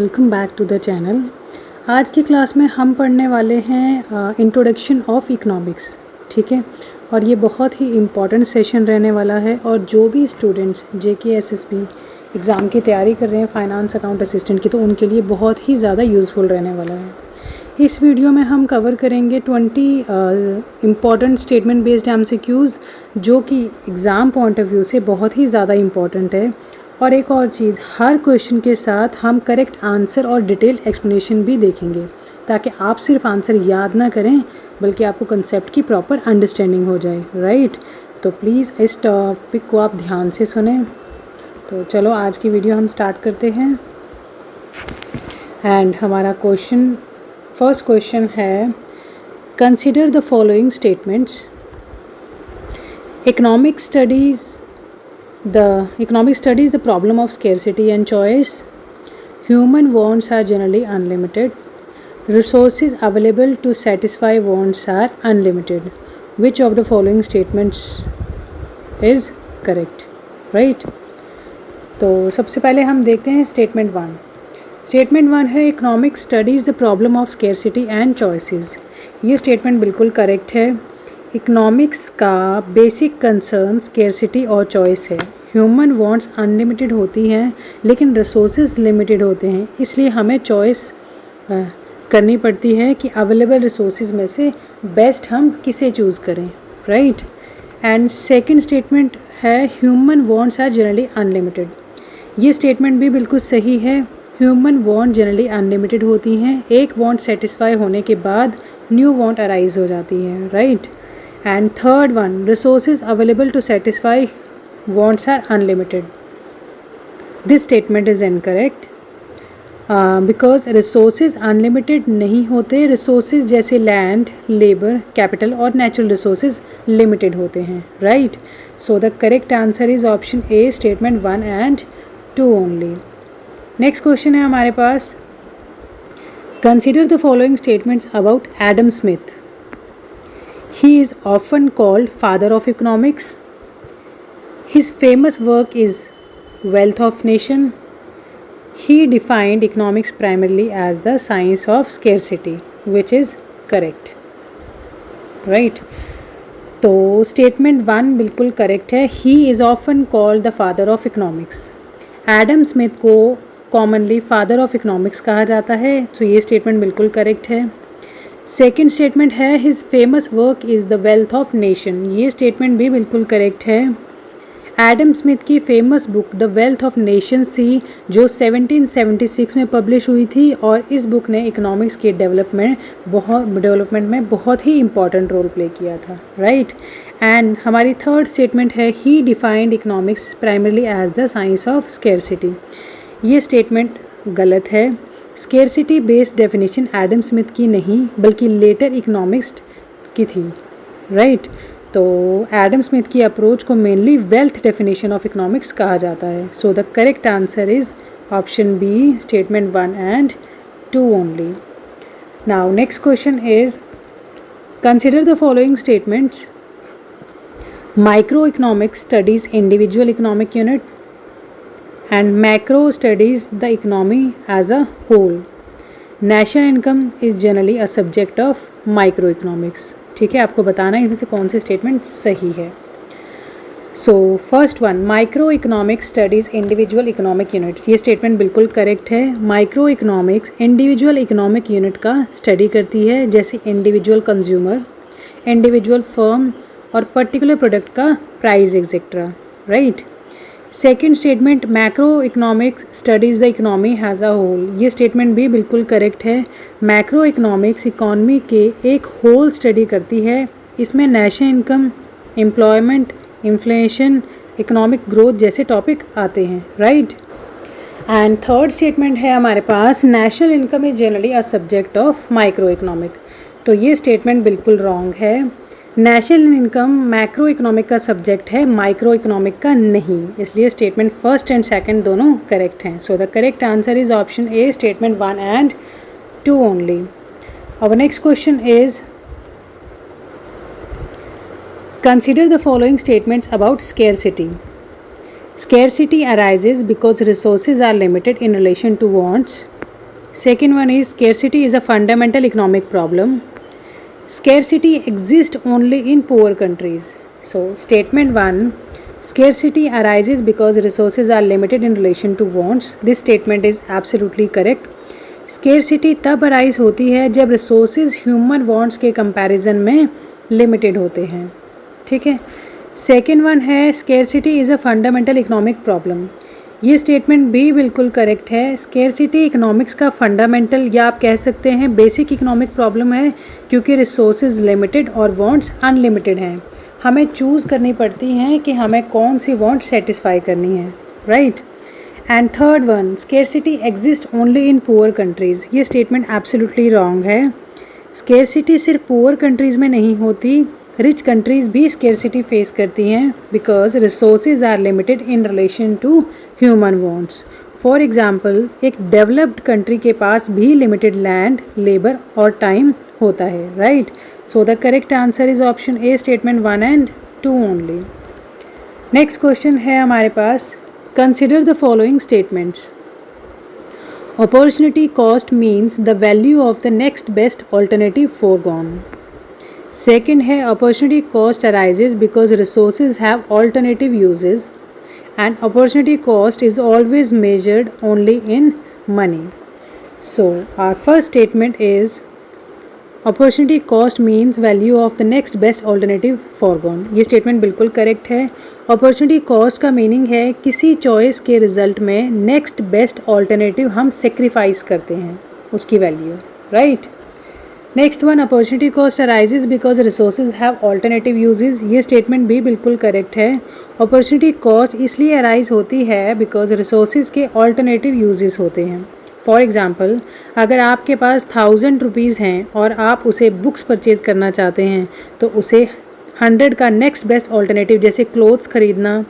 Welcome back to the channel. आज की class में हम पढ़ने वाले हैं इंट्रोडक्शन ऑफ इकोनॉमिक्स। ठीक है, और ये बहुत ही इम्पॉर्टेंट सेशन रहने वाला है और जो भी स्टूडेंट्स जेके एसएसबी एग्ज़ाम की तैयारी कर रहे हैं फाइनेंस अकाउंट असिस्टेंट की, तो उनके लिए बहुत ही ज़्यादा यूज़फुल रहने वाला है। इस वीडियो में हम कवर करेंगे 20 इम्पॉर्टेंट स्टेटमेंट बेस्ड एमसीक्यूज़ जो कि एग्ज़ाम पॉइंट ऑफ व्यू से बहुत ही ज़्यादा इम्पॉर्टेंट है। और एक और चीज़, हर क्वेश्चन के साथ हम करेक्ट आंसर और डिटेल्ड एक्सप्लेनेशन भी देखेंगे ताकि आप सिर्फ आंसर याद ना करें बल्कि आपको कंसेप्ट की प्रॉपर अंडरस्टैंडिंग हो जाए। राइट, तो प्लीज़ इस टॉपिक को आप ध्यान से सुने। तो चलो आज की वीडियो हम स्टार्ट करते हैं। एंड हमारा फर्स्ट क्वेश्चन है, consider the following statements. Economics studies the problem of scarcity and choice. Human wants are generally unlimited. Resources available to satisfy wants are unlimited. Which of the following statements is correct? Right? तो सबसे पहले हम देखते हैं statement 1। Statement 1 है, economic studies the problem of scarcity and choices. ये statement बिल्कुल correct है। इकोनॉमिक्स का बेसिक कंसर्न स्केर्सिटी और चॉइस है। ह्यूमन वांट्स अनलिमिटेड होती हैं लेकिन रिसोर्सेज लिमिटेड होते हैं, इसलिए हमें चॉइस करनी पड़ती है कि अवेलेबल रिसोर्सेज में से बेस्ट हम किसे चूज़ करें। राइट, एंड सेकंड स्टेटमेंट है, human wants are generally unlimited. ये स्टेटमेंट भी बिल्कुल सही है। ह्यूमन वांट जनरली अनलिमिटेड होती हैं, एक वांट सेटिस्फाई होने के बाद न्यू वांट अराइज हो जाती है। Right, and third one, resources available to satisfy wants are unlimited. This statement is incorrect because resources unlimited नहीं होते। resources जैसे land, labor, capital और natural resources limited होते हैं। right, so the correct answer is option A, statement 1 and 2 only. next question है हमारे पास, consider the following statements about Adam Smith. He is often called father of economics. His famous work is Wealth of Nation. He defined economics primarily as the science of scarcity, which is correct. Right? तो statement 1 बिल्कुल correct है। He is often called the father of economics. Adam Smith को commonly father of economics कहा जाता है, तो ये statement बिल्कुल correct है। सेकेंड स्टेटमेंट है, his famous work is the wealth of nation. ये स्टेटमेंट भी बिल्कुल करेक्ट है। एडम स्मिथ की famous book the wealth of Nations थी जो 1776 में पब्लिश हुई थी और इस बुक ने इकोनॉमिक्स के डेवलपमेंट में बहुत ही इंपॉर्टेंट रोल प्ले किया था। राइट, एंड हमारी थर्ड स्टेटमेंट है, he defined economics primarily as the science of scarcity. ये स्टेटमेंट गलत है। Scarcity based definition Adam Smith की नहीं बल्कि लेटर इकोनॉमिस्ट की थी। राइट, तो एडम स्मिथ की अप्रोच को mainly wealth definition of economics कहा जाता है। So the correct answer is option B, statement 1 and 2 only. Now next question is, consider the following statements. Micro economics studies individual economic unit and macro studies the economy as a whole. National income is generally a subject of microeconomics. ठीक है, आपको बताना है इनमें से कौन सी statement सही है। So first one, micro economics studies individual economic units. ये स्टेटमेंट बिल्कुल करेक्ट है। Micro economics individual economic unit का स्टडी करती है, जैसे इंडिविजुअल कंज्यूमर, इंडिविजुअल फर्म और पर्टिकुलर प्रोडक्ट का price etcetera. Right, second statement, macro economics studies the economy has a whole. ये स्टेटमेंट भी बिल्कुल करेक्ट है। मैक्रो इकोनॉमिक्स इकोनॉमी के एक होल स्टडी करती है, इसमें national income, employment, inflation, economic growth जैसे टॉपिक आते हैं। राइट, एंड थर्ड स्टेटमेंट है हमारे पास, national income is generally a subject of micro economic. तो ये स्टेटमेंट बिल्कुल रॉन्ग है। नेशनल इनकम मैक्रो इकोनॉमिक का सब्जेक्ट है, माइक्रो इकोनॉमिक का नहीं, इसलिए स्टेटमेंट फर्स्ट एंड सेकंड दोनों करेक्ट हैं। So the correct answer is option A, statement 1 and 2 only. Our next question is, consider the following statements about scarcity. Scarcity arises because resources are limited in relation to wants. Second one is scarcity is a fundamental economic problem. Scarcity exists only in poor countries. So statement 1, scarcity arises because resources are limited in relation to wants. This statement is absolutely correct. Scarcity तब arise होती है जब resources human wants के comparison में limited होते हैं. ठीक है. सेकेंड वन है scarcity is a fundamental economic problem. ये स्टेटमेंट भी बिल्कुल करेक्ट है. स्केर्सिटी इकोनॉमिक्स का फंडामेंटल या आप कह सकते हैं बेसिक इकोनॉमिक प्रॉब्लम है क्योंकि रिसोर्सेज लिमिटेड और वांट्स अनलिमिटेड हैं. हमें चूज़ करनी पड़ती हैं कि हमें कौन सी वांट सेटिस्फाई करनी है. Right. And third one, scarcity exist only in poor countries. ये स्टेटमेंट एब्सोल्युटली रॉन्ग है. स्केर्सिटी सिर्फ पुअर कंट्रीज़ में नहीं होती, रिच कंट्रीज़ भी स्केर्सिटी फेस करती हैं because resources are limited in relation to human wants. For example एक डेवलप्ड कंट्री के पास भी लिमिटेड लैंड, लेबर और टाइम होता है. Right. So the correct answer is option A, statement 1 and 2 only. Next question है हमारे पास, consider the following statements. Opportunity cost means the value of the next best alternative foregone. Second है opportunity cost arises because resources have alternative uses and opportunity cost is always measured only in money. So our first statement is opportunity cost means value of the next best alternative foregone. ये statement बिल्कुल correct है. Opportunity cost का meaning है किसी choice के result में next best alternative हम sacrifice करते हैं उसकी value. Right. Next one, opportunity cost arises because resources have alternative uses. ये स्टेटमेंट भी बिल्कुल करेक्ट है. अपॉर्चुनिटी कॉस्ट इसलिए अराइज होती है बिकॉज रिसोर्सेज के ऑल्टरनेटिव यूजेस होते हैं. फॉर एग्जाम्पल अगर आपके पास 1000 रुपीज़ हैं और आप उसे बुक्स परचेज़ करना चाहते हैं तो उसे 100 का नेक्स्ट बेस्ट ऑल्टरनेटिव जैसे क्लोथ्स खरीदना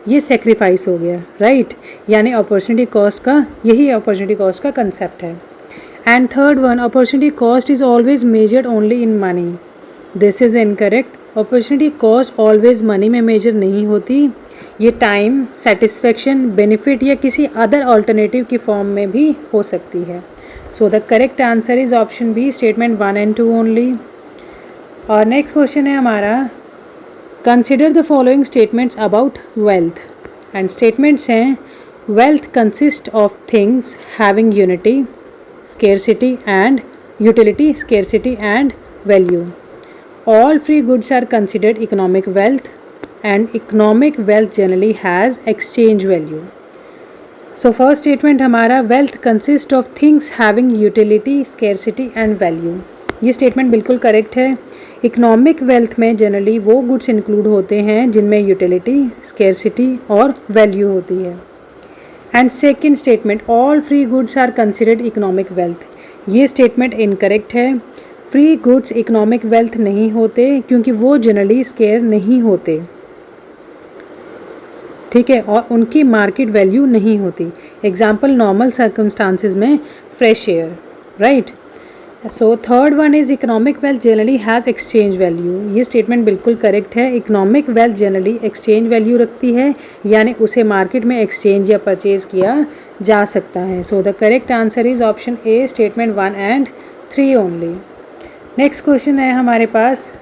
ये सेक्रीफाइस हो गया. राइट. यानी अपॉर्चुनिटी कॉस्ट का यही अपॉर्चुनिटी कॉस्ट का कंसेप्ट है. And third one, opportunity cost is always measured only in money. This is incorrect. Opportunity cost always money में measure नहीं होती. ये time, satisfaction, benefit या किसी other alternative की form में भी हो सकती है. So the correct answer is option B, statement 1 and 2 only. और next question है हमारा, consider the following statements about wealth. And statements हैं, wealth consists of things having unity, scarcity and utility, scarcity and value. All free goods are considered economic wealth and economic wealth generally has exchange value. So first statement हमारा, wealth consists of things having utility, scarcity and value. ये statement बिल्कुल correct है. Economic wealth में generally वो goods include होते हैं जिनमें utility, scarcity और वैल्यू होती है. And second statement, all free goods are considered economic wealth. ये स्टेटमेंट इनकरेक्ट है. फ्री गुड्स इकोनॉमिक वेल्थ नहीं होते क्योंकि वो जनरली स्केयर नहीं होते. ठीक है. और उनकी मार्केट वैल्यू नहीं होती. एग्जाम्पल नॉर्मल सर्कमस्टांसिस में fresh air. Right. So third one is economic wealth generally has exchange value. ये स्टेटमेंट बिल्कुल करेक्ट है. Economic wealth generally exchange value रखती है यानी उसे मार्केट में एक्सचेंज या परचेज किया जा सकता है. So the correct answer is option A, statement 1 and 3 only. Next question है हमारे पास,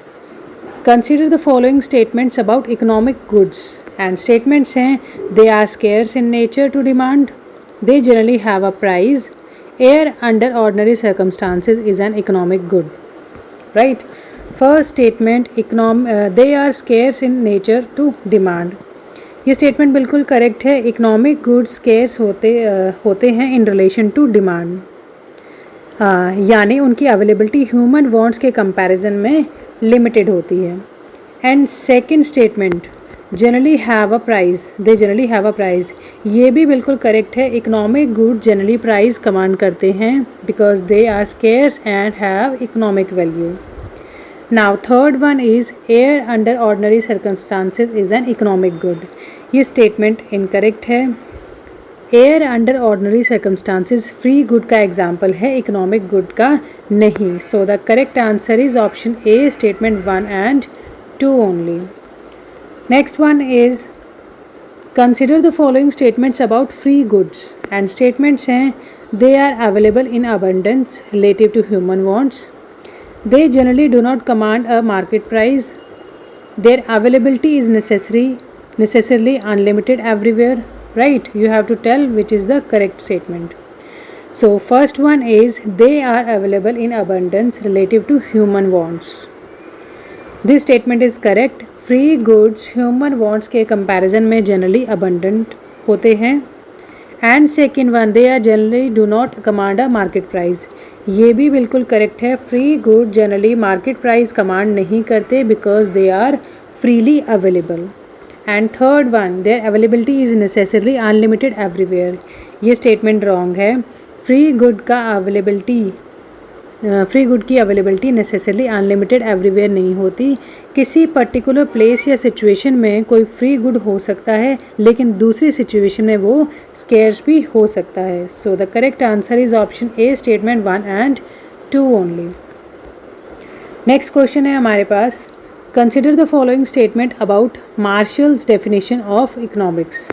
consider the following statements about economic goods. And statements हैं, they are scarce in nature to demand, they generally have a price, air under ordinary circumstances is an economic good. Right. First statement, they are scarce in nature to demand. ये statement बिल्कुल correct है. Economic goods scarce होते हैं in relation to demand. यानी उनकी availability human wants के comparison में limited होती है. And second statement, generally have a price, they generally have a price. ये भी बिल्कुल करेक्ट है. Economic good generally price command करते हैं because they are scarce and have economic value. Now third one is air under ordinary circumstances is an economic good. ये statement incorrect है. Air under ordinary circumstances free good का example है, economic good का नहीं. So the correct answer is option A, statement 1 and 2 only. Next one is, consider the following statements about free goods and statements हैं they are available in abundance relative to human wants, they generally do not command a market price, their availability is necessarily unlimited everywhere, right? You have to tell which is the correct statement. So first one is they are available in abundance relative to human wants. This statement is correct. Free goods human wants के comparison में generally abundant होते हैं. And second one, they are generally do not command a market price. ये भी बिल्कुल correct है. Free good generally market price command नहीं करते because they are freely available. And third one, their availability is necessarily unlimited everywhere. ये statement wrong है. Free good की availability necessarily unlimited everywhere नहीं होती. किसी पर्टिकुलर प्लेस या सिचुएशन में कोई फ्री गुड हो सकता है लेकिन दूसरी सिचुएशन में वो स्केर्स भी हो सकता है. So the correct answer is option A, statement 1 and 2 only. Next question है हमारे पास. Consider the following statement about Marshall's definition of economics.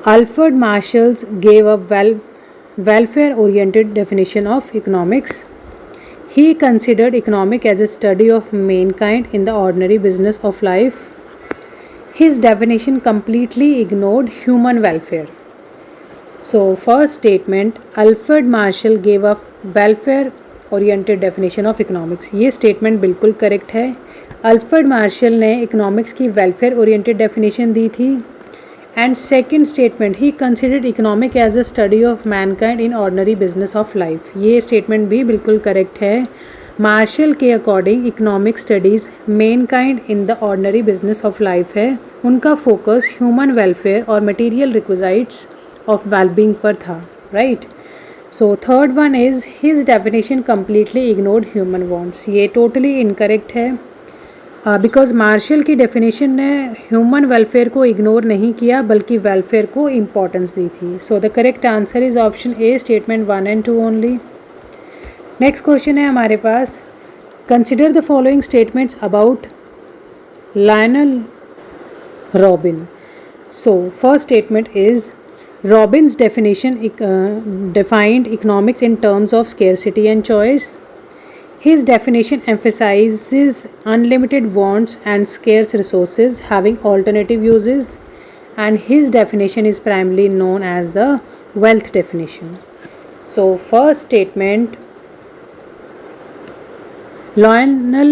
Alfred Marshall's gave a welfare-oriented definition of economics. He considered economic as a study of mankind in the ordinary business of life. His definition completely ignored human welfare. So first statement, Alfred Marshall gave a welfare-oriented definition of economics. ये statement बिल्कुल correct है. Alfred Marshall ने economics की welfare oriented definition दी थी. And second statement, he considered economic as a study of mankind in ordinary business of life. ये statement भी बिल्कुल correct है. मार्शल के according economic studies Mankind in the ordinary business of life है. उनका focus human welfare और material requisites of wellbeing पर था, right. So third one is his definition completely ignored human wants. ये टोटली इनकरेक्ट है because martial की definition ने human welfare को इग्नोर नहीं किया बल्कि वेलफेयर को इम्पॉर्टेंस दी थी. सो the correct answer is option A, statement 1 and 2 only. Next question है हमारे पास. Consider the following statements about Lionel Robin. So first statement is Robin's definition defined economics in terms of scarcity and choice. His definition emphasizes unlimited wants and scarce resources having alternative uses, and his definition is primarily known as the wealth definition. So first statement, Lionel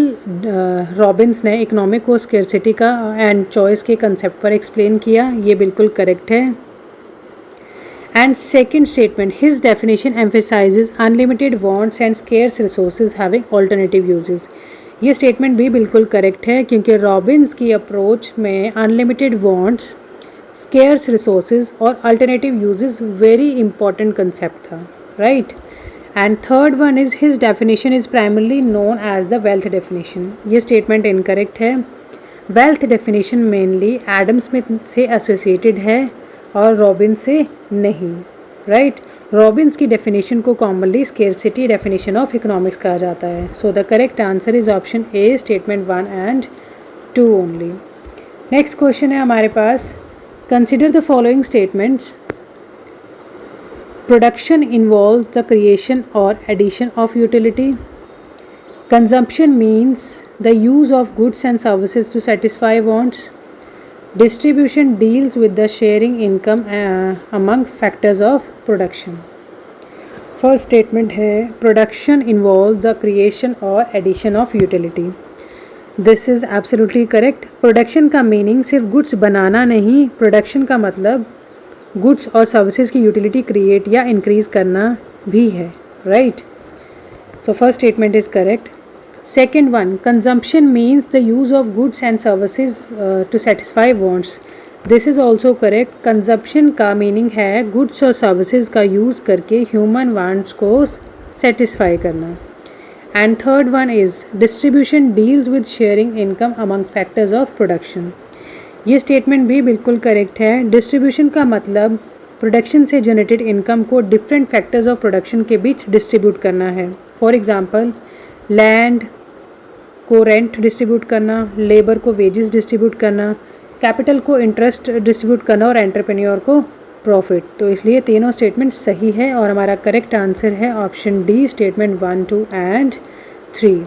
Robins ने economic को scarcity का and choice के concept पर explain किया. ये बिल्कुल correct है. And second statement, his definition emphasizes unlimited wants and scarce resources having alternative uses. ये स्टेटमेंट भी बिल्कुल करेक्ट है क्योंकि रॉबिन्स की अप्रोच में अनलिमिटेड वांट्स, स्केर्स रिसोर्सेज और alternative uses very important concept था, right. And third one is his definition is primarily known as the wealth definition. ये स्टेटमेंट इनकरेक्ट है. Wealth definition mainly Adam Smith से associated है और Robin से नहीं, right. Robbins की डेफिनेशन को commonly scarcity definition of economics कहा जाता है. So the correct answer is option A, statement 1 and 2 only. Next question है हमारे पास. Consider the following statements. Production involves the creation और addition of utility. Consumption means the use of goods and services to satisfy wants. Distribution deals with the sharing income among factors of production. First statement है production involves the creation or addition of utility. This is absolutely correct. Production का meaning सिर्फ goods बनाना नहीं, production का मतलब goods और services की utility create या increase करना भी है, right? So first statement is correct. Second one, consumption means the use of goods and services to satisfy wants. This is also correct. Consumption का meaning है goods और services का use करके human wants को satisfy करना. And third one is distribution deals with sharing income among factors of production. ये statement भी बिल्कुल correct है. Distribution का मतलब production से generated income को different factors of production के बीच distribute करना है. For example, लैंड को रेंट डिस्ट्रीब्यूट करना, लेबर को वेजेस डिस्ट्रीब्यूट करना, कैपिटल को इंटरेस्ट डिस्ट्रीब्यूट करना और एंटरप्रेन्योर को प्रॉफिट। तो इसलिए तीनों स्टेटमेंट सही है और हमारा करेक्ट आंसर है option D, statement 1, 2 and 3।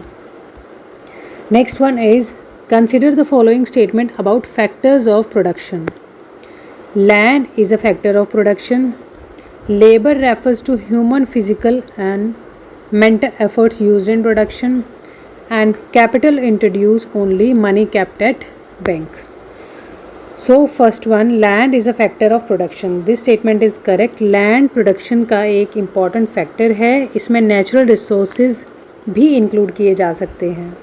Next one is consider the following statement about factors of production. Land is a factor of production, labor refers to human physical and mental efforts used in production, and capital introduce only money kept at bank. So first one, land is a factor of production. This statement is correct. Land production का एक important factor है, इसमें natural resources भी include किए जा सकते हैं।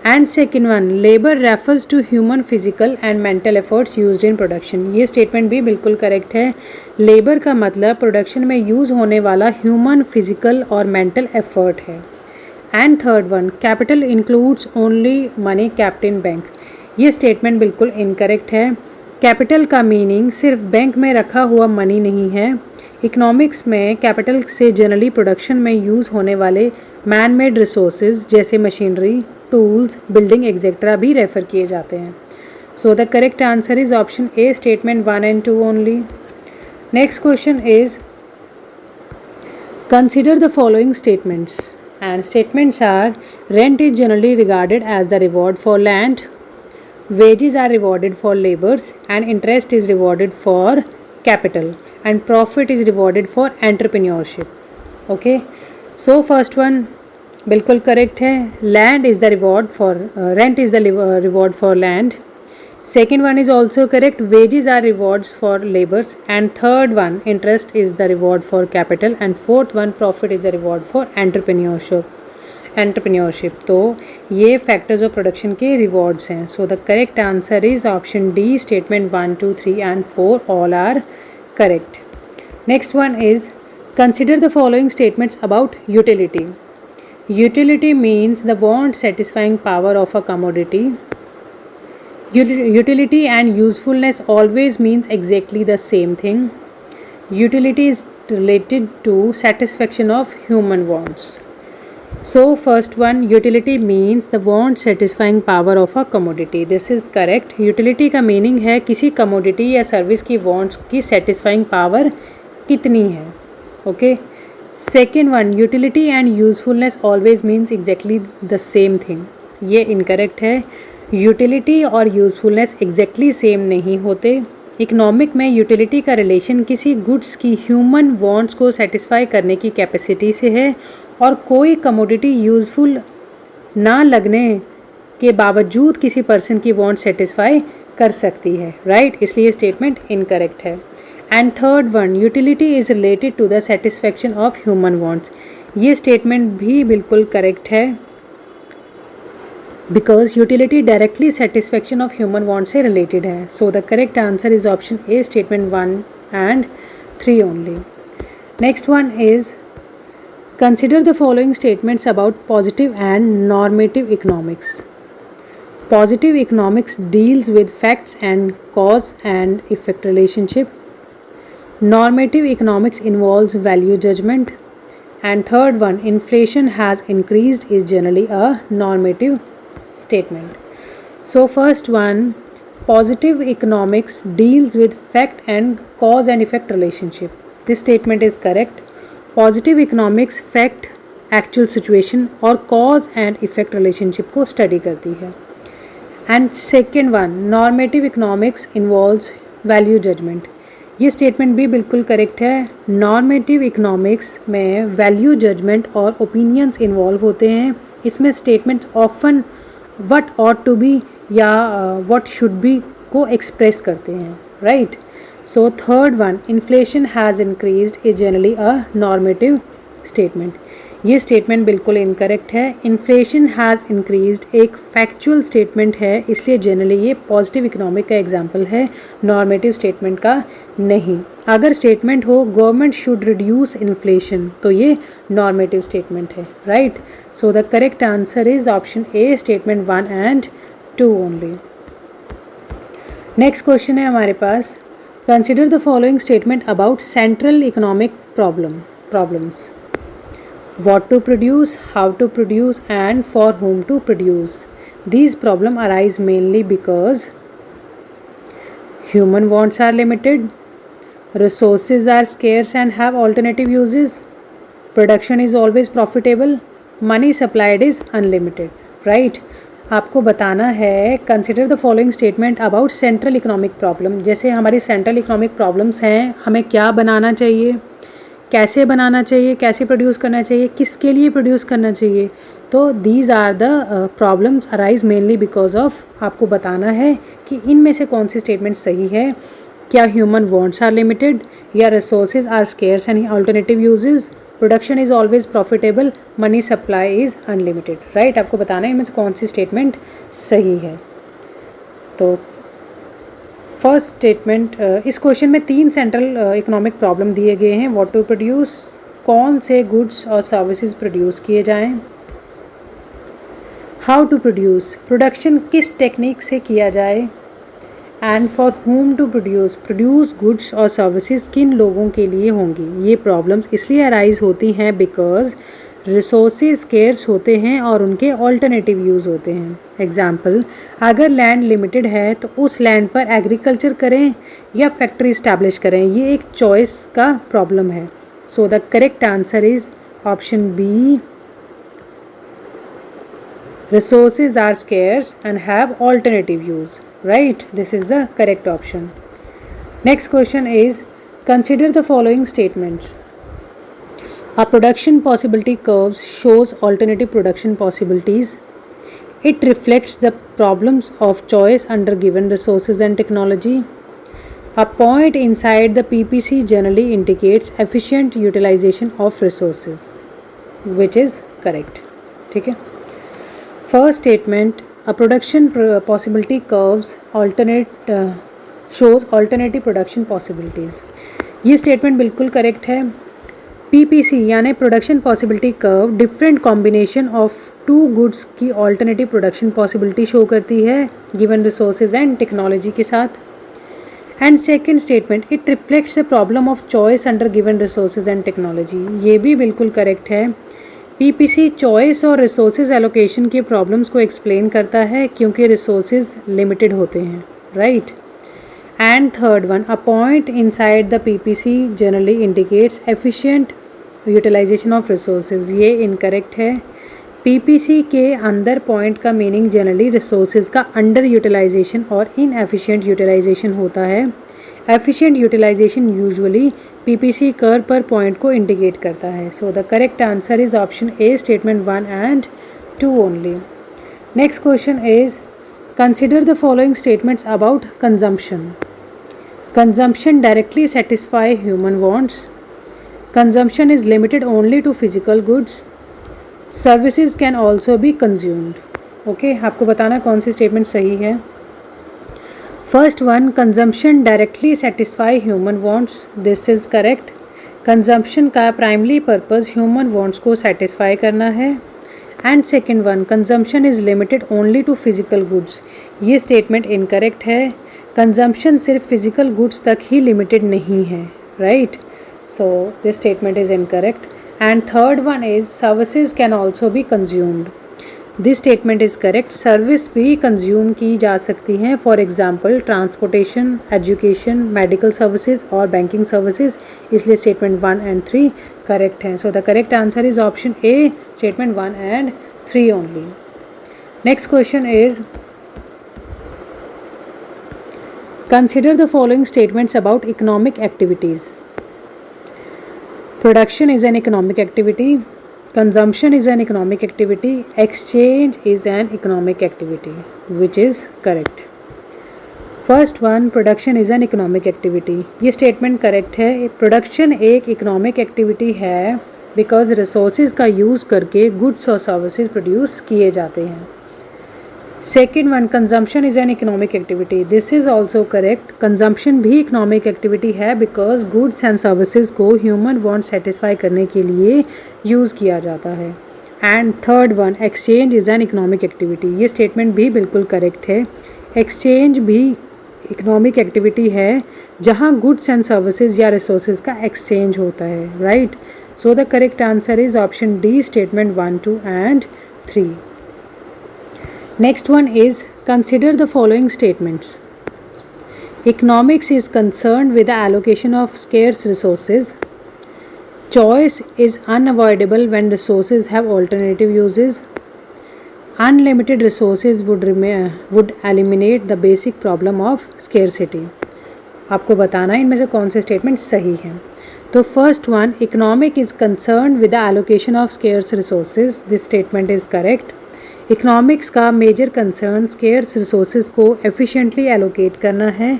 And second one, labour refers to human physical and mental efforts used in production. ये स्टेटमेंट भी बिल्कुल करेक्ट है। लेबर का मतलब प्रोडक्शन में यूज़ होने वाला ह्यूमन फिजिकल और मेंटल एफर्ट है। And third one, capital includes only money kept in bank. ये स्टेटमेंट बिल्कुल इनकरेक्ट है। कैपिटल का मीनिंग सिर्फ बैंक में रखा हुआ मनी नहीं है। इकोनॉमिक्स में कैपिटल से जनरली प्रोडक्शन में यूज़ होने वाले मैन मेड रिसोर्सेज जैसे मशीनरी, टूल्स, बिल्डिंग एक्सेट्रा भी रेफर किए जाते हैं। So the correct answer is option A, statement 1 and 2 only. Next question is consider the following statements and statements are rent is generally regarded as the reward for land, wages are rewarded for labors, and interest is rewarded for capital, and profit is rewarded for entrepreneurship. Okay, so first one बिल्कुल correct है। Land is the reward for rent is the reward for land. Second one is also correct, wages are rewards for labours, and third one interest is the reward for capital, and fourth one profit is the reward for entrepreneurship. तो ये factors of production के rewards हैं। So the correct answer is option D, statement 1, 2, 3 and 4 all are correct. Next one is consider the following statements about utility. Utility means the want satisfying power of a commodity. Utility and usefulness always means exactly the same thing. Utility is related to satisfaction of human wants. So first one, utility means the want satisfying power of a commodity. This is correct. Utility का meaning है किसी commodity या service की wants की satisfying power कितनी है। Okay. Second one, utility and usefulness always means exactly the same thing. ये incorrect है। यूटिलिटी और यूज़फुलनेस एग्जैक्टली सेम नहीं होते। इकोनॉमिक में यूटिलिटी का रिलेशन किसी गुड्स की ह्यूमन वांट्स को सेटिस्फाई करने की कैपेसिटी से है, और कोई कमोडिटी यूज़फुल ना लगने के बावजूद किसी पर्सन की वांट सेटिस्फाई कर सकती है। राइट, इसलिए स्टेटमेंट इनकरेक्ट है। And third one, utility is related to the satisfaction of human wants. ये स्टेटमेंट भी बिल्कुल करेक्ट है, because utility directly satisfaction of human want से रिलेटेड है। So the correct answer is option A, statement 1 and 3 only. Next one is consider the following statements about positive and normative economics. Positive economics deals with facts and cause and effect relationship. Normative economics involves value judgment, and third one, inflation has increased is generally a normative statement. So first one, positive economics deals with fact and cause and effect relationship. This statement is correct. Positive economics fact, actual situation और cause and effect relationship को study करती है। And second one, normative economics involves value judgment. ये statement भी बिल्कुल correct है। Normative economics में value judgment और ओपिनियंस इन्वॉल्व होते हैं। इसमें statement often what ought to be या व्हाट शुड बी को एक्सप्रेस करते हैं। Right, so third one, inflation has increased is generally a normative statement. ये स्टेटमेंट बिल्कुल इनकरेक्ट है। इन्फ्लेशन हैज़ इंक्रीज्ड एक फैक्चुअल स्टेटमेंट है, इसलिए जनरली ये पॉजिटिव इकोनॉमिक का एग्जाम्पल है, नॉर्मेटिव स्टेटमेंट का नहीं। अगर स्टेटमेंट हो गवर्नमेंट शुड रिड्यूस इन्फ्लेशन, तो ये नॉर्मेटिव स्टेटमेंट है। Right, so the correct answer is option A, statement 1 and 2 only. Next question है हमारे पास, consider the following statement about central economic problems. What to produce, how to produce, and for whom to produce. These problems arise mainly because Human wants are limited. Resources are scarce and have alternative uses. Production is always profitable. Money supplied is unlimited. Right? आपको बताना है consider the following statement about central economic problem. जैसे हमारी central economic problems हैं, हमें क्या बनाना चाहिए, कैसे बनाना चाहिए, कैसे प्रोड्यूस करना चाहिए, किसके लिए प्रोड्यूस करना चाहिए. तो these are the problems arise mainly because of. आपको बताना है कि इनमें से कौन सी स्टेटमेंट सही है. क्या ह्यूमन वांट्स आर लिमिटेड, या resources are scarce and alternative uses, production is always profitable, money supply is unlimited. Right, आपको बताना है इनमें से कौन सी स्टेटमेंट सही है. तो फर्स्ट स्टेटमेंट, इस क्वेश्चन में 3 सेंट्रल इकोनॉमिक प्रॉब्लम दिए गए हैं. व्हाट टू प्रोड्यूस, कौन से गुड्स और सर्विसेज प्रोड्यूस किए जाएं. हाउ टू प्रोड्यूस, प्रोडक्शन किस टेक्निक से किया जाए. And for whom to produce goods और सर्विसेज किन लोगों के लिए होंगी. ये प्रॉब्लम्स इसलिए अराइज होती हैं बिकॉज रिसोर्सेज स्केर्स होते हैं और उनके ऑल्टरनेटिव यूज़ होते हैं. एग्जाम्पल, अगर लैंड लिमिटेड है तो उस लैंड पर एग्रीकल्चर करें या फैक्ट्री इस्टेब्लिश करें. ये एक चॉइस का प्रॉब्लम है. So the correct answer is option B, resources are scarce and have alternative use. Right, this is the correct option. Next question is, consider the following statements. A production possibility curve shows alternative production possibilities. It reflects the problems of choice under given resources and technology. A point inside the PPC generally indicates efficient utilization of resources, which is correct. ठीक है. First statement, a production possibility curves shows alternative production possibilities. ये statement बिल्कुल correct है. PPC यानी production possibility curve different combination of 2 goods की alternative production possibility show करती है given resources and technology के साथ. And second statement, it reflects the problem of choice under given resources and technology. ये भी बिल्कुल करेक्ट है. पीपीसी चॉइस और रिसोर्सेज एलोकेशन के प्रॉब्लम्स को एक्सप्लेन करता है क्योंकि रिसोर्सेज लिमिटेड होते हैं. Right. And third one, a point inside the PPC generally indicates efficient utilization of resources. ये इनकरेक्ट है. पीपीसी के अंदर पॉइंट का मीनिंग जनरली रिसोर्सेज का अंडर यूटिलाइजेशन और इनएफिशिएंट यूटिलाइजेशन होता है. Efficient utilization usually PPC curve पर पॉइंट को इंडिकेट करता है. So the correct answer is option A, statement 1 and 2 only. Next question is, consider the following statements about consumption. Consumption directly satisfy human wants. Consumption is limited only to physical goods. Services can also be consumed. Okay, आपको बताना कौन सी statement सही है. First one, consumption directly satisfy human wants. This is correct. Consumption का primary purpose human wants को satisfy करना है. And second one, consumption is limited only to physical goods. ये स्टेटमेंट इनकरेक्ट है. कंजम्पशन सिर्फ फिजिकल गुड्स तक ही limited नहीं है. Right, so this statement is incorrect. And third one is services can also be consumed. This statement is correct. Service भी consume की जा सकती हैं. For example transportation, education, medical services और बैंकिंग सर्विसेज. इसलिए स्टेटमेंट 1 एंड 3 करेक्ट हैं. So the correct answer is option A, statement 1 and 3 only. Next question is, consider the following statements about economic activities. Production is an economic activity. Consumption is an economic activity. Exchange is an economic activity, which is correct. First one, production is an economic activity. ये statement correct है. Production एक economic activity है because resources का use करके goods और services produce किए जाते हैं. Second one, consumption is an economic activity. This is also correct. Consumption भी economic activity है because goods and services को human want satisfy करने के लिए use किया जाता है. And third one, exchange is an economic activity. ये statement भी बिल्कुल correct है. Exchange भी economic activity है जहाँ goods and services या resources का exchange होता है. Right? So the correct answer is option D, statement 1, 2 and 3. Next one is, consider the following statements. Economics is concerned with the allocation of scarce resources. Choice is unavoidable when resources have alternative uses. Unlimited resources would eliminate the basic problem of scarcity. आपको बताना है इनमें से कौन से statement सही हैं. तो first one, economic is concern with the allocation of scarce resources. This statement is correct. Economics का मेजर कंसर्न स्केयर्स रिसोर्सेज को एफिशिएंटली एलोकेट करना है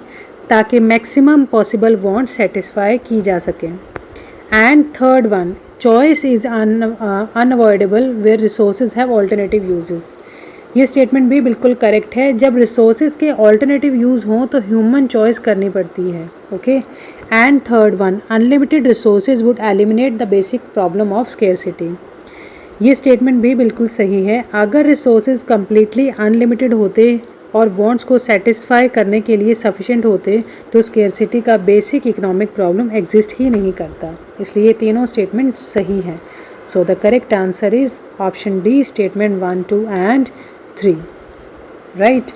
ताकि मैक्सिमम पॉसिबल वांट सेटिस्फाई की जा सके. And third one, choice is unavoidable where resources have alternative uses. ये statement भी बिल्कुल करेक्ट है. जब रिसोर्सेज के ऑल्टरनेटिव यूज़ हों तो ह्यूमन चॉइस करनी पड़ती है. Okay. And third one, unlimited resources would eliminate the basic problem of scarcity. ये स्टेटमेंट भी बिल्कुल सही है. अगर रिसोर्सेज कम्प्लीटली अनलिमिटेड होते और वांट्स को सेटिस्फाई करने के लिए सफिशेंट होते तो स्केर्सिटी का बेसिक इकोनॉमिक प्रॉब्लम एग्जिस्ट ही नहीं करता. इसलिए तीनों स्टेटमेंट सही हैं. So the correct answer is option D, statement 1, 2 and 3. Right.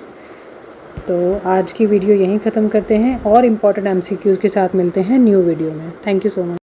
तो आज की वीडियो यहीं ख़त्म करते हैं और इम्पॉर्टेंट MCQs के साथ मिलते हैं न्यू वीडियो में. Thank you so much.